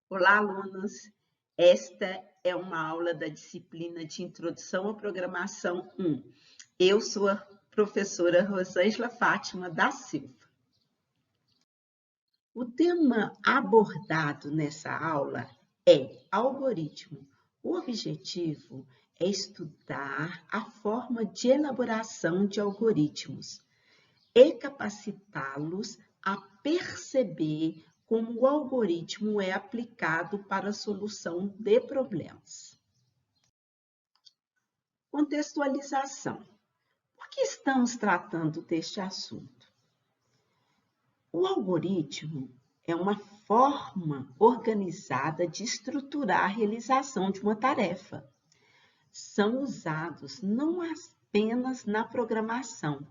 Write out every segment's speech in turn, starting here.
Olá, alunos! Esta é uma aula da disciplina de Introdução à Programação 1. Eu sou a professora Rosângela Fátima da Silva. O tema abordado nessa aula é algoritmo. O objetivo é estudar a forma de elaboração de algoritmos e capacitá-los a perceber como o algoritmo é aplicado para a solução de problemas. Contextualização. Por que estamos tratando deste assunto? O algoritmo é uma forma organizada de estruturar a realização de uma tarefa. São usados não apenas na programação,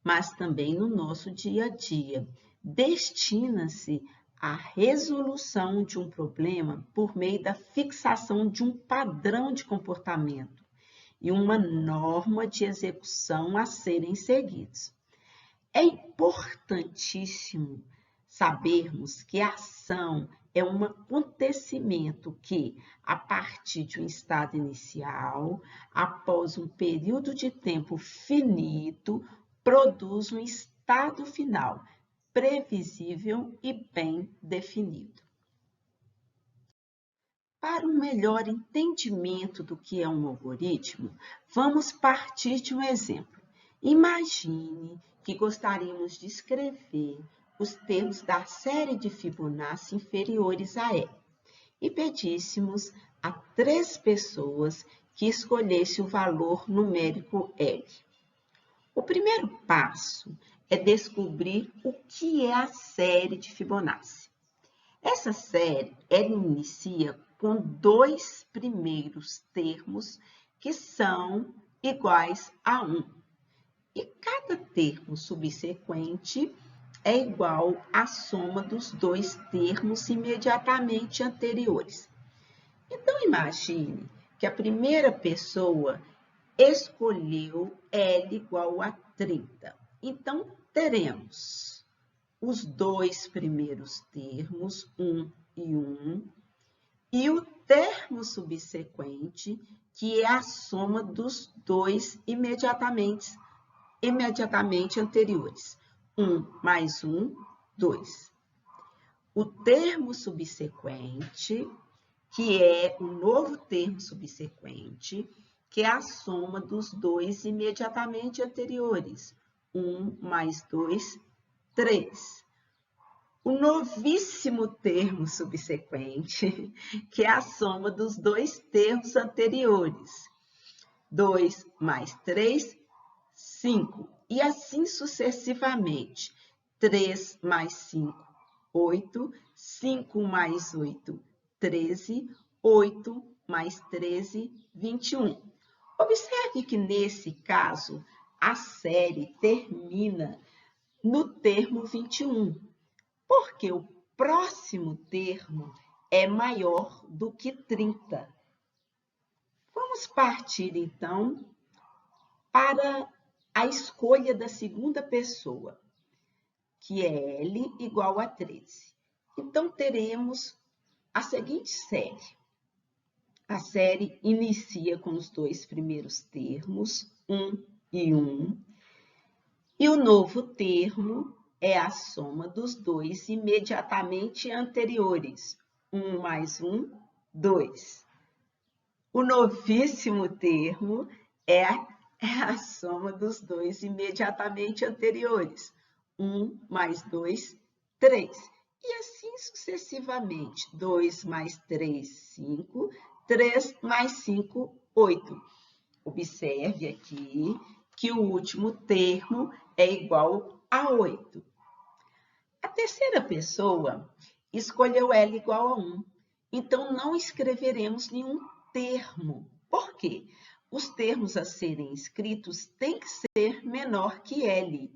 mas também no nosso dia a dia. Destina-se à resolução de um problema por meio da fixação de um padrão de comportamento e uma norma de execução a serem seguidos. É importantíssimo sabermos que a ação é um acontecimento que, a partir de um estado inicial, após um período de tempo finito, produz um estado final, previsível e bem definido. Para um melhor entendimento do que é um algoritmo, vamos partir de um exemplo. Imagine que gostaríamos de escrever os termos da série de Fibonacci inferiores a L e pedíssemos a 3 pessoas que escolhessem o valor numérico L. O primeiro passo é descobrir o que é a série de Fibonacci. Essa série, ela inicia com 2 primeiros termos que são iguais a 1. E cada termo subsequente é igual à soma dos 2 termos imediatamente anteriores. Então, imagine que a primeira pessoa escolheu L igual a 30. Então, teremos os 2 primeiros termos, 1 e 1, e o termo subsequente, que é a soma dos 2 imediatamente anteriores. 1 mais 1, 2. O termo subsequente, que é o novo termo subsequente, que é a soma dos 2 imediatamente anteriores. 1 mais 2, 3. O novíssimo termo subsequente, que é a soma dos 2 termos anteriores. 2 mais 3, 5. E assim sucessivamente. 3 mais 5, 8. 5 mais 8, 13. 8 mais 13, 21. Observe que, nesse caso, a série termina no termo 21, porque o próximo termo é maior do que 30. Vamos partir, então, para a escolha da segunda pessoa, que é L igual a 13. Então, teremos a seguinte série. A série inicia com os 2 primeiros termos, 1 e 1, e o novo termo é a soma dos 2 imediatamente anteriores. 1 mais 1, 2. O novíssimo termo é a soma dos 2 imediatamente anteriores. 1 mais 2, 3. E assim sucessivamente. 2 mais 3, 5. 3 mais 5, 8. Observe aqui que o último termo é igual a 8. A terceira pessoa escolheu L igual a 1. Então, não escreveremos nenhum termo. Por quê? Os termos a serem escritos têm que ser menor que L.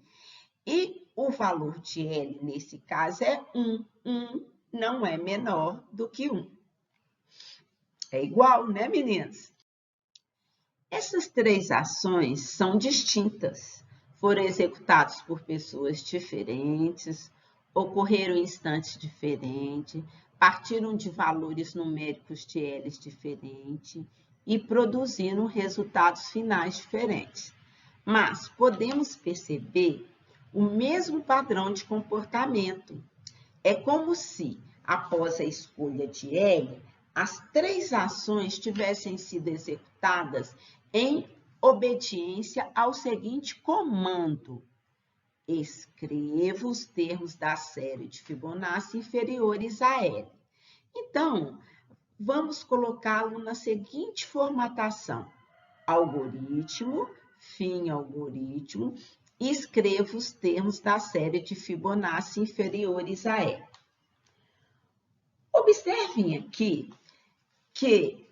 E o valor de L, nesse caso, é 1. 1 não é menor do que 1. É igual, né, meninas? Essas 3 ações são distintas. Foram executadas por pessoas diferentes, ocorreram em instantes diferentes, partiram de valores numéricos de L diferentes e produziram resultados finais diferentes. Mas podemos perceber o mesmo padrão de comportamento. É como se, após a escolha de L, as 3 ações tivessem sido executadas em obediência ao seguinte comando: escreva os termos da série de Fibonacci inferiores a L. Então, vamos colocá-lo na seguinte formatação: algoritmo, fim algoritmo, e escreva os termos da série de Fibonacci inferiores a L. Observem aqui que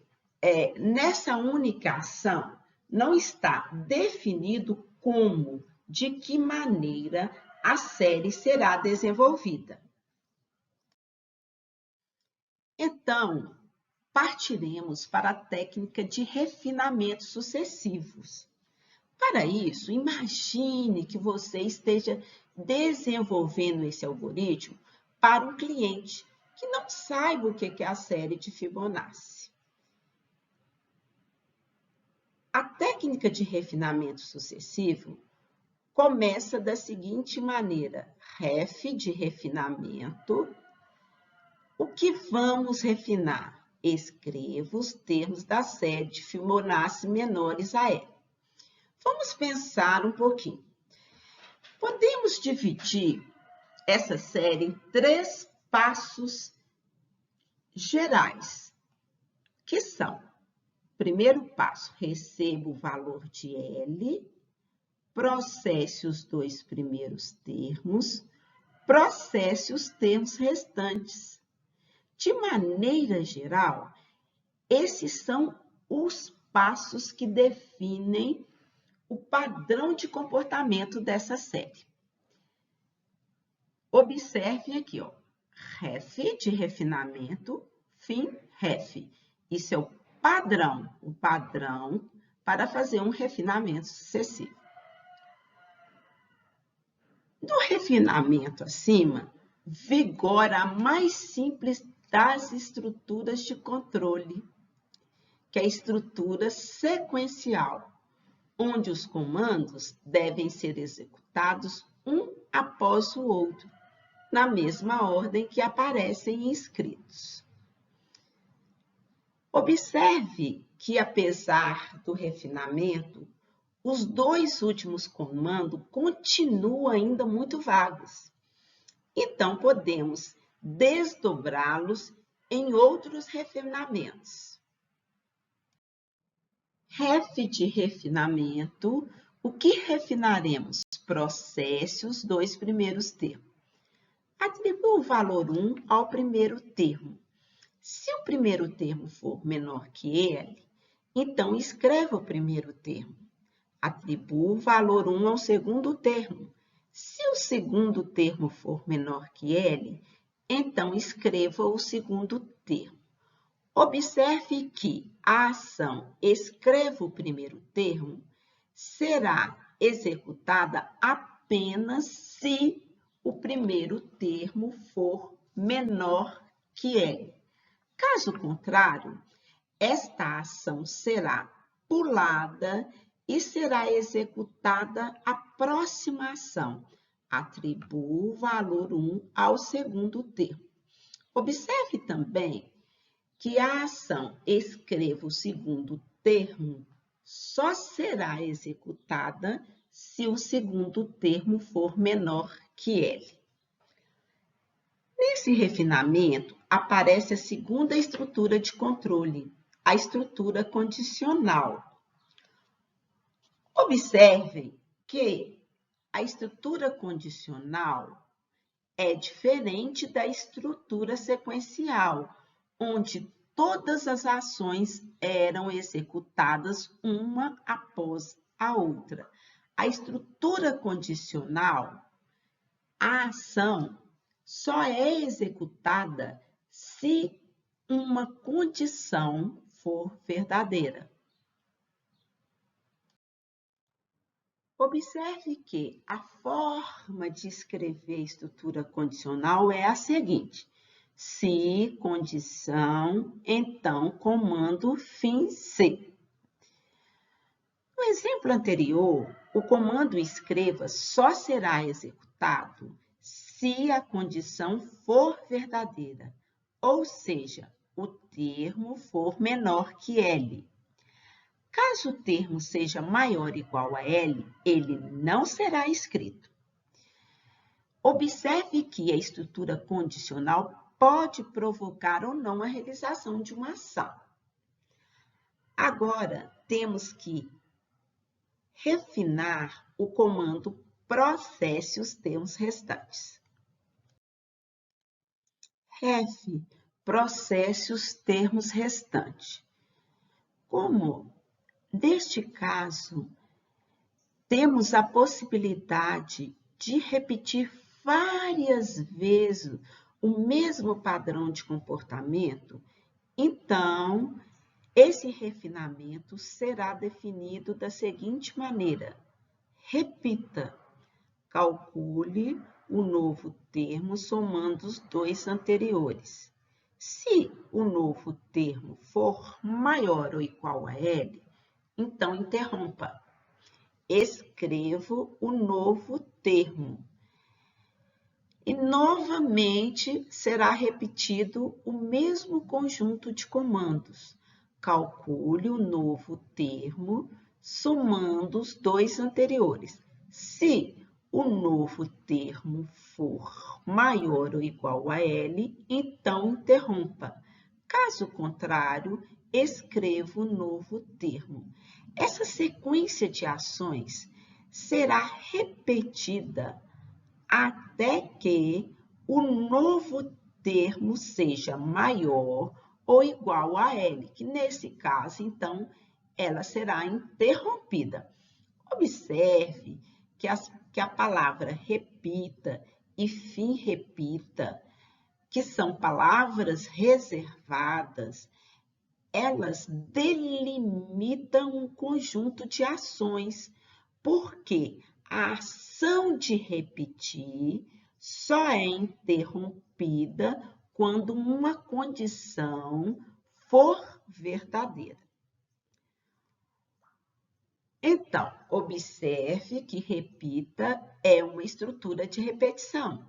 nessa única ação não está definido como, de que maneira a série será desenvolvida. Então, partiremos para a técnica de refinamentos sucessivos. Para isso, imagine que você esteja desenvolvendo esse algoritmo para um cliente que não saiba o que é a série de Fibonacci. A técnica de refinamento sucessivo começa da seguinte maneira: ref de refinamento. O que vamos refinar? Escreva os termos da série de Fibonacci menores a L. Vamos pensar um pouquinho. Podemos dividir essa série em 3 passos gerais, que são: primeiro passo, receba o valor de L, processe os 2 primeiros termos, processe os termos restantes. De maneira geral, esses são os passos que definem o padrão de comportamento dessa série. Observe aqui, ó, ref de refinamento, fim, ref. Isso é o padrão para fazer um refinamento sucessivo. No refinamento acima, vigora a mais simples das estruturas de controle, que é a estrutura sequencial, onde os comandos devem ser executados um após o outro, na mesma ordem que aparecem inscritos. Observe que, apesar do refinamento, os 2 últimos comandos continuam ainda muito vagos. Então, podemos desdobrá-los em outros refinamentos. Ref de refinamento, o que refinaremos? Processe os 2 primeiros termos. Atribua o valor 1 ao primeiro termo. Se o primeiro termo for menor que L, então escreva o primeiro termo. Atribua o valor 1 ao segundo termo. Se o segundo termo for menor que L, então escreva o segundo termo. Observe que a ação escreva o primeiro termo será executada apenas se o primeiro termo for menor que L. Caso contrário, esta ação será pulada e será executada a próxima ação. Atribua o valor 1 ao segundo termo. Observe também que a ação escreva o segundo termo só será executada se o segundo termo for menor que L. Nesse refinamento, aparece a segunda estrutura de controle, a estrutura condicional. Observem que a estrutura condicional é diferente da estrutura sequencial, onde todas as ações eram executadas uma após a outra. A estrutura condicional, a ação só é executada se uma condição for verdadeira. Observe que a forma de escrever estrutura condicional é a seguinte: Se condição, então comando fim se. No exemplo anterior, o comando escreva só será executado se a condição for verdadeira, ou seja, o termo for menor que L. Caso o termo seja maior ou igual a L, ele não será escrito. Observe que a estrutura condicional pode provocar ou não a realização de uma ação. Agora, temos que refinar o comando processe os termos restantes. Ref, processe os termos restantes. Como, neste caso, temos a possibilidade de repetir várias vezes o mesmo padrão de comportamento, então, esse refinamento será definido da seguinte maneira. Repita, calcule o novo termo somando os dois anteriores. Se o novo termo for maior ou igual a L, então interrompa. Escrevo o novo termo. E novamente será repetido o mesmo conjunto de comandos. Calcule o novo termo somando os dois anteriores. Se o novo termo for maior ou igual a L, então interrompa. Caso contrário, escreva o novo termo. Essa sequência de ações será repetida até que o novo termo seja maior ou igual a L, que nesse caso, então, ela será interrompida. Observe que a palavra repita e fim repita, que são palavras reservadas, elas delimitam um conjunto de ações, porque a ação de repetir só é interrompida quando uma condição for verdadeira. Então, observe que repita é uma estrutura de repetição.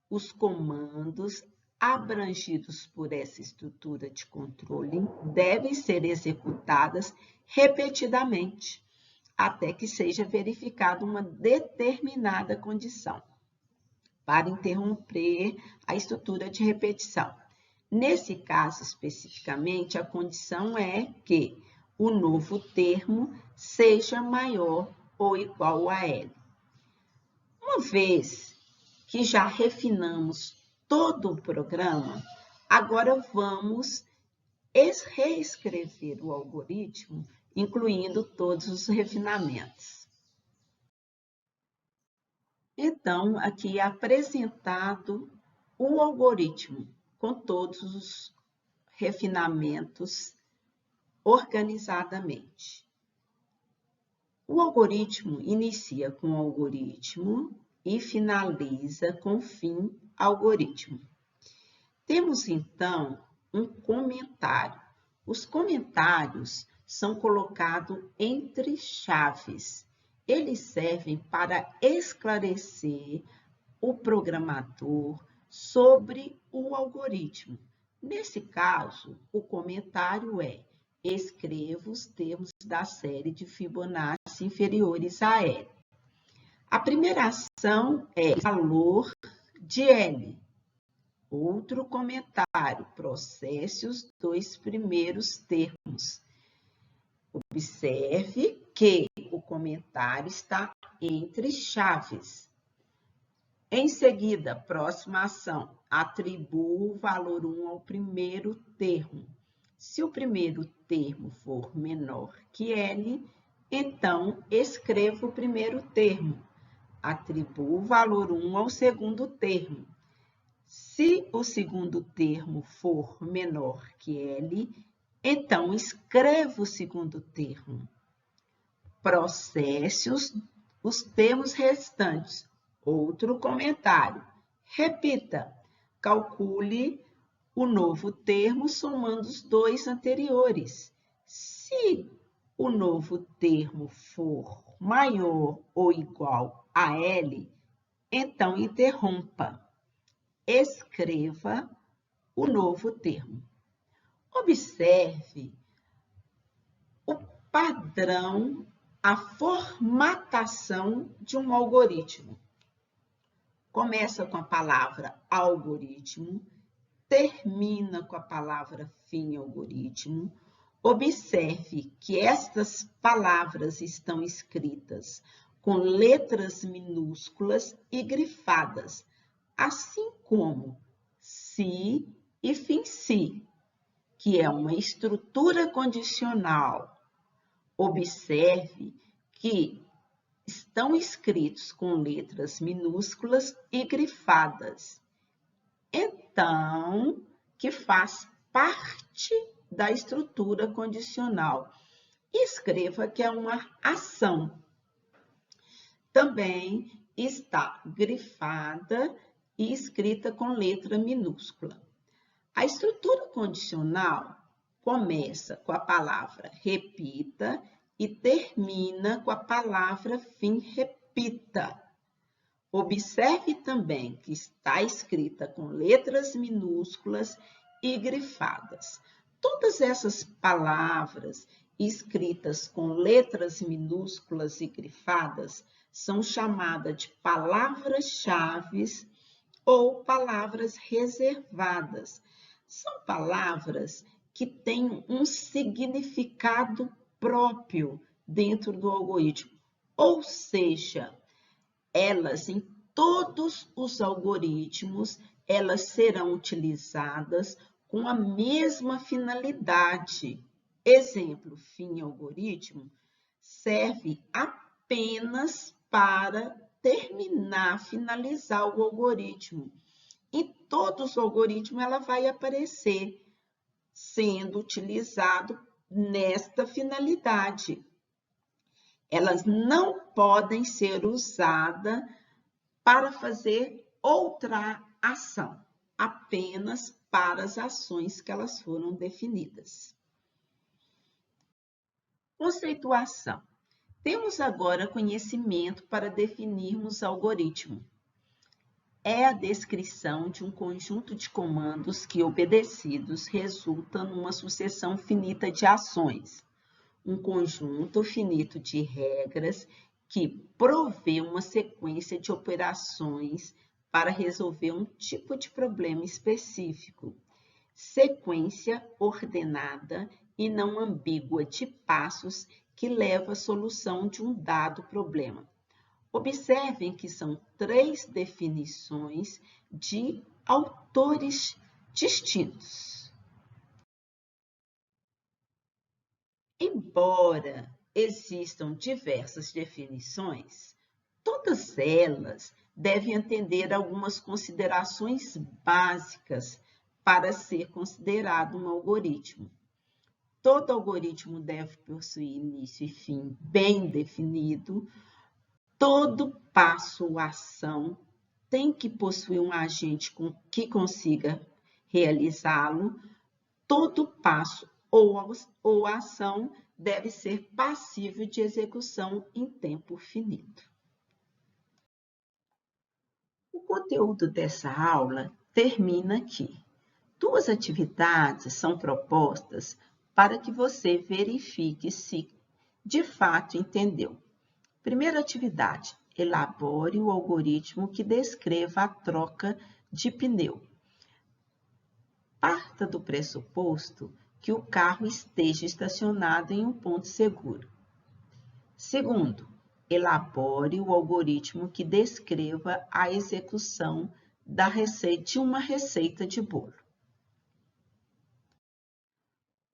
Os comandos abrangidos por essa estrutura de controle devem ser executados repetidamente, até que seja verificada uma determinada condição, para interromper a estrutura de repetição. Nesse caso, especificamente, a condição é que o novo termo seja maior ou igual a L. Uma vez que já refinamos todo o programa, agora vamos reescrever o algoritmo, incluindo todos os refinamentos. Então, aqui é apresentado o algoritmo com todos os refinamentos organizadamente. O algoritmo inicia com o algoritmo e finaliza com fim algoritmo. Temos, então, um comentário. Os comentários são colocados entre chaves. Eles servem para esclarecer o programador sobre o algoritmo. Nesse caso, o comentário é: escreva os termos da série de Fibonacci inferiores a L. A primeira ação é valor de L. Outro comentário, processe os dois primeiros termos. Observe que o comentário está entre chaves. Em seguida, próxima ação, atribua o valor 1 ao primeiro termo. Se o primeiro termo for menor que L, então escreva o primeiro termo. Atribua o valor 1 ao segundo termo. Se o segundo termo for menor que L, então escreva o segundo termo. Processe os termos restantes. Outro comentário. Repita. Calcule o novo termo somando os dois anteriores. Se o novo termo for maior ou igual a L, então interrompa. Escreva o novo termo. Observe o padrão, a formatação de um algoritmo. Começa com a palavra algoritmo, termina com a palavra fim algoritmo. Observe que estas palavras estão escritas com letras minúsculas e grifadas, assim como se e fim-se, que é uma estrutura condicional. Observe que estão escritos com letras minúsculas e grifadas. Então, que faz parte da estrutura condicional. Escreva que é uma ação. Também está grifada e escrita com letra minúscula. A estrutura condicional começa com a palavra repita e termina com a palavra fim, repita. Observe também que está escrita com letras minúsculas e grifadas. Todas essas palavras escritas com letras minúsculas e grifadas são chamadas de palavras-chave ou palavras reservadas. São palavras que têm um significado próprio dentro do algoritmo, ou seja, elas em todos os algoritmos, elas serão utilizadas com a mesma finalidade. Exemplo, fim algoritmo serve apenas para terminar, finalizar o algoritmo. Em todos os algoritmos ela vai aparecer sendo utilizado nesta finalidade. Elas não podem ser usadas para fazer outra ação, apenas para as ações que elas foram definidas. Conceituação. Temos agora conhecimento para definirmos algoritmo. É a descrição de um conjunto de comandos que, obedecidos, resulta numa sucessão finita de ações. Um conjunto finito de regras que provê uma sequência de operações para resolver um tipo de problema específico. Sequência ordenada e não ambígua de passos que leva à solução de um dado problema. Observem que são 3 definições de autores distintos. Embora existam diversas definições, todas elas devem atender algumas considerações básicas para ser considerado um algoritmo. Todo algoritmo deve possuir início e fim bem definido. Todo passo ou ação tem que possuir um agente que consiga realizá-lo. Todo passo ou ação deve ser passível de execução em tempo finito. O conteúdo dessa aula termina aqui. 2 atividades são propostas para que você verifique se de fato entendeu. Primeira atividade, elabore o algoritmo que descreva a troca de pneu. Parta do pressuposto que o carro esteja estacionado em um ponto seguro. Segundo, elabore o algoritmo que descreva a execução de uma receita de bolo.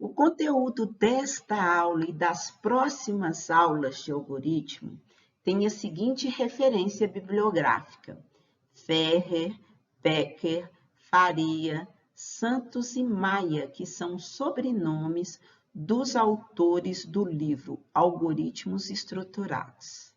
O conteúdo desta aula e das próximas aulas de algoritmo tem a seguinte referência bibliográfica: Ferrer, Becker, Faria, Santos e Maia, que são sobrenomes dos autores do livro Algoritmos Estruturados.